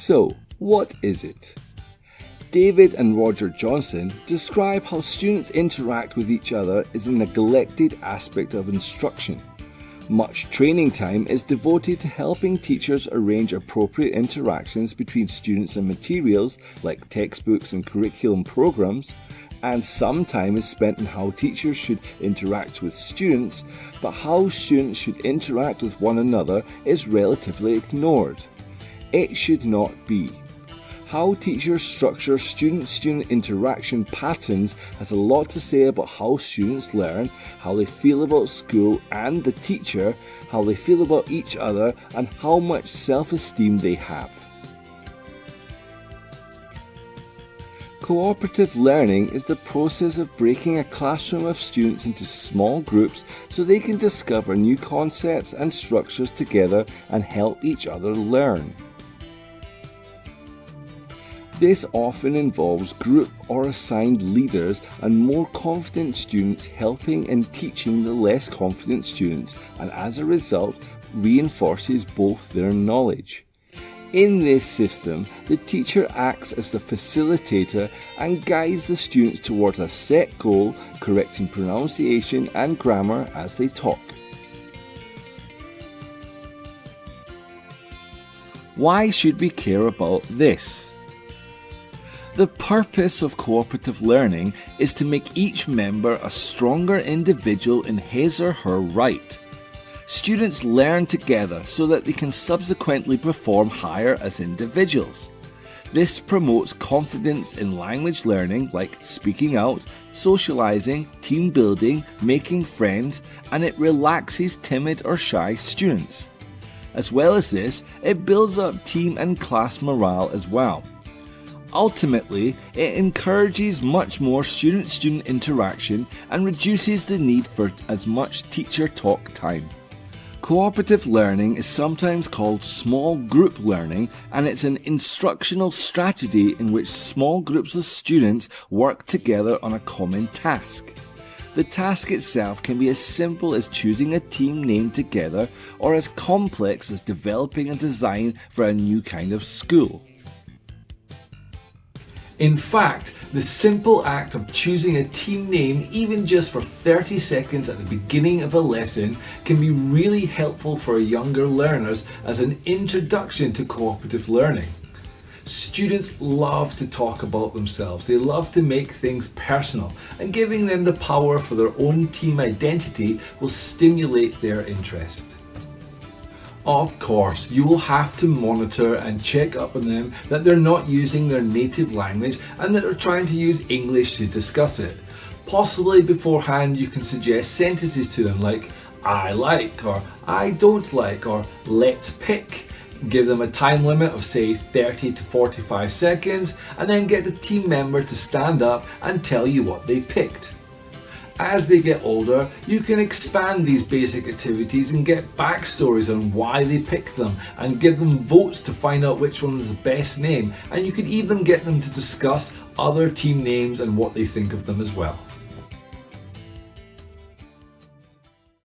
So, what is it? David and Roger Johnson describe how students interact with each other is a neglected aspect of instruction. Much training time is devoted to helping teachers arrange appropriate interactions between students and materials like textbooks and curriculum programs, and some time is spent on how teachers should interact with students, but how students should interact with one another is relatively ignored. It should not be. How teachers structure student-student interaction patterns has a lot to say about how students learn, how they feel about school and the teacher, how they feel about each other, and how much self-esteem they have. Cooperative learning is the process of breaking a classroom of students into small groups so they can discover new concepts and structures together and help each other learn. This often involves group or assigned leaders and more confident students helping and teaching the less confident students, and as a result reinforces both their knowledge. In this system, the teacher acts as the facilitator and guides the students towards a set goal, correcting pronunciation and grammar as they talk. Why should we care about this? The purpose of cooperative learning is to make each member a stronger individual in his or her right. Students learn together so that they can subsequently perform higher as individuals. This promotes confidence in language learning like speaking out, socializing, team building, making friends, and it relaxes timid or shy students. As well as this, it builds up team and class morale as well. Ultimately, it encourages much more student-student interaction and reduces the need for as much teacher talk time. Cooperative learning is sometimes called small group learning, and it's an instructional strategy in which small groups of students work together on a common task. The task itself can be as simple as choosing a team name together or as complex as developing a design for a new kind of school. In fact, the simple act of choosing a team name, even just for 30 seconds at the beginning of a lesson, can be really helpful for younger learners as an introduction to cooperative learning. Students love to talk about themselves. They love to make things personal, and giving them the power for their own team identity will stimulate their interest. Of course, you will have to monitor and check up on them that they're not using their native language and that they're trying to use English to discuss it. Possibly beforehand you can suggest sentences to them like, I like, or I don't like, or let's pick. Give them a time limit of say 30 to 45 seconds and then get the team member to stand up and tell you what they picked. As they get older, you can expand these basic activities and get backstories on why they picked them and give them votes to find out which one was the best name, and you can even get them to discuss other team names and what they think of them as well.